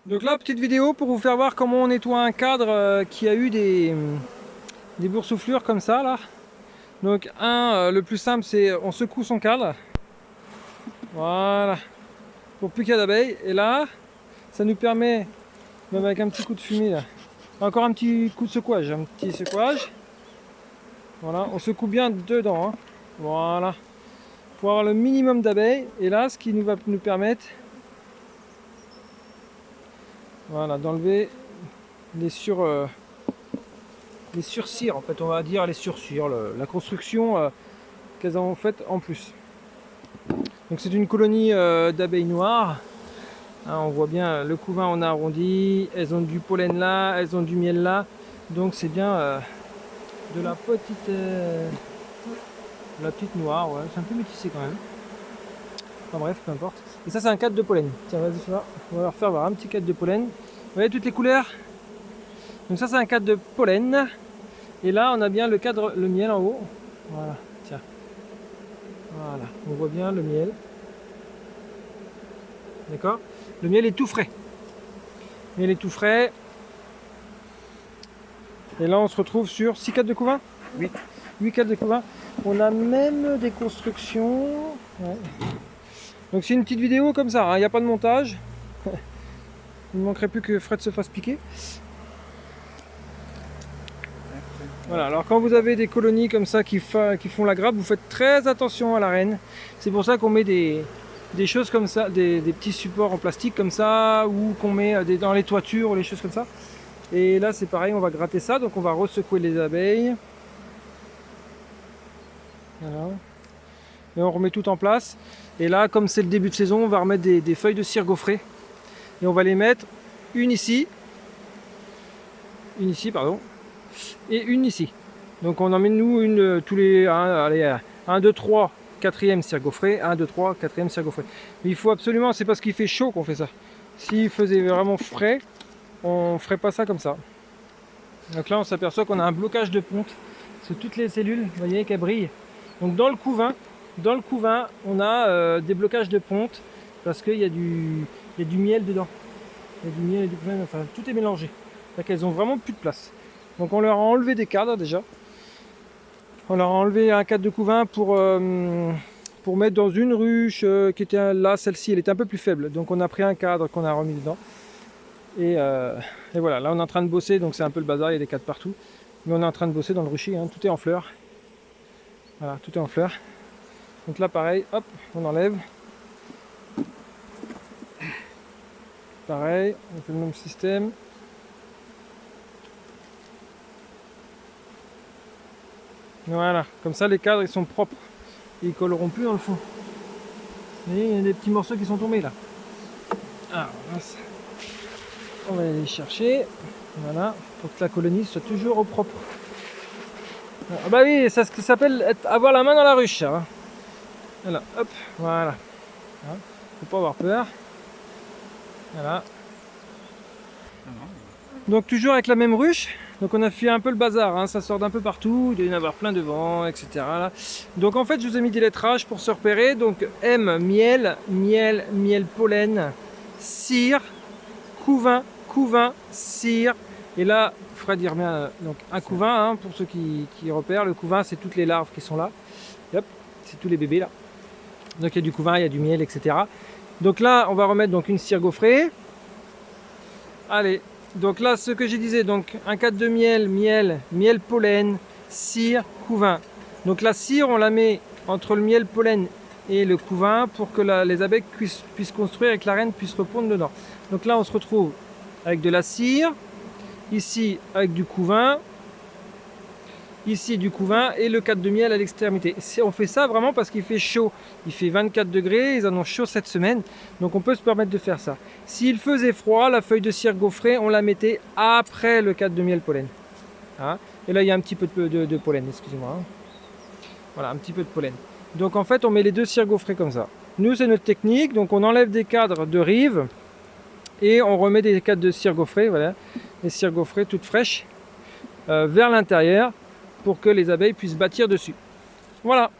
Donc là, petite vidéo pour vous faire voir comment on nettoie un cadre qui a eu des boursouflures comme ça là. Donc le plus simple c'est on secoue son cadre. Voilà. Pour plus qu'il y ait d'abeilles. Et là, ça nous permet, même avec un petit coup de fumée là, encore un petit coup de secouage, un petit secouage. Voilà, on secoue bien dedans. Hein. Voilà. Pour avoir le minimum d'abeilles. Et là, ce qui va nous permettre, voilà, d'enlever les surcires, en fait, on va dire les surcires, la construction qu'elles ont faite en plus. Donc c'est une colonie d'abeilles noires. Hein, on voit bien le couvain on a arrondi, elles ont du pollen là, elles ont du miel là. Donc c'est bien de la petite noire, ouais. C'est un peu métissé quand même. Enfin bref, peu importe. Et ça c'est un cadre de pollen. Tiens, vas-y, fais voir. On va leur faire voir un petit cadre de pollen. Vous voyez toutes les couleurs? Donc ça c'est un cadre de pollen. Et là on a bien le cadre, le miel en haut. Voilà, tiens. Voilà, on voit bien le miel. D'accord? Le miel est tout frais. Le miel est tout frais. Et là on se retrouve sur 6 cadres de couvain? 8 cadres de couvain. On a même des constructions. Ouais. Donc c'est une petite vidéo comme ça, il n'y a pas de montage. Il ne manquerait plus que Fred se fasse piquer. Voilà, alors quand vous avez des colonies comme ça qui font la grappe, vous faites très attention à la reine. C'est pour ça qu'on met des choses comme ça, des petits supports en plastique comme ça, ou qu'on met dans les toitures ou les choses comme ça. Et là c'est pareil, on va gratter ça, donc on va ressecouer les abeilles. Voilà. Et on remet tout en place. Et là, comme c'est le début de saison, on va remettre des feuilles de cire gaufrée. Et on va les mettre une ici, pardon, et une ici. Donc on en met nous une tous les 1, 2, 3, 4e cire gaufrée, 1, 2, 3, 4e cire gaufrée. Mais il faut absolument, c'est parce qu'il fait chaud qu'on fait ça. S'il faisait vraiment frais, on ne ferait pas ça comme ça. Donc là on s'aperçoit qu'on a un blocage de ponte. C'est toutes les cellules, vous voyez qu'elles brillent. Donc dans le couvain, on a des blocages de ponte parce qu'il y a du miel dedans. Il y a du miel et du pollen, enfin tout est mélangé. Donc elles ont vraiment plus de place. Donc on leur a enlevé des cadres déjà. On leur a enlevé un cadre de couvain pour mettre dans une ruche qui était là, celle-ci elle était un peu plus faible. Donc on a pris un cadre qu'on a remis dedans. Et voilà, là on est en train de bosser, donc c'est un peu le bazar, il y a des cadres partout. Mais on est en train de bosser dans le rucher, hein, tout est en fleurs. Voilà, tout est en fleurs. Donc là pareil, hop, on enlève. Pareil, on fait le même système. Voilà, comme ça les cadres ils sont propres. Ils colleront plus dans le fond. Vous voyez, il y a des petits morceaux qui sont tombés là. Alors, on va aller les chercher. Voilà, pour que la colonie soit toujours au propre. Ah bah oui, c'est ce qui s'appelle avoir la main dans la ruche. Hein. Voilà, hop, voilà. Hein, faut pas avoir peur. Voilà. Donc toujours avec la même ruche. Donc on a fait un peu le bazar, hein. Ça sort d'un peu partout, il doit y en avoir plein devant, etc. Là. Donc en fait je vous ai mis des lettrages pour se repérer. Donc M, miel, miel, miel, pollen, cire, couvain, couvain, cire. Et là, Fred y remet donc un couvain, hein, pour ceux qui repèrent. Le couvain c'est toutes les larves qui sont là. Hop, c'est tous les bébés là. Donc il y a du couvain, il y a du miel, etc. Donc là on va remettre donc une cire gaufrée. Allez. Donc là, ce que je disais, donc un cadre de miel, miel, pollen, cire, couvain. Donc la cire, on la met entre le miel, pollen et le couvain pour que les abeilles puissent construire et que la reine puisse répondre dedans. Donc là, on se retrouve avec de la cire, ici avec du couvain, ici du couvain et le cadre de miel à l'extrémité. On fait ça vraiment parce qu'il fait chaud. Il fait 24 degrés, ils en ont chaud cette semaine, donc on peut se permettre de faire ça. S'il faisait froid, la feuille de cire gaufrée, on la mettait après le cadre de miel pollen. Hein, et là, il y a un petit peu de pollen, excusez-moi. Hein. Voilà, un petit peu de pollen. Donc en fait, on met les deux cires gaufrées comme ça. Nous, c'est notre technique, donc on enlève des cadres de rive et on remet des cadres de cire gaufrée, voilà, les cires gaufrées toutes fraîches, vers l'intérieur, pour que les abeilles puissent bâtir dessus. Voilà.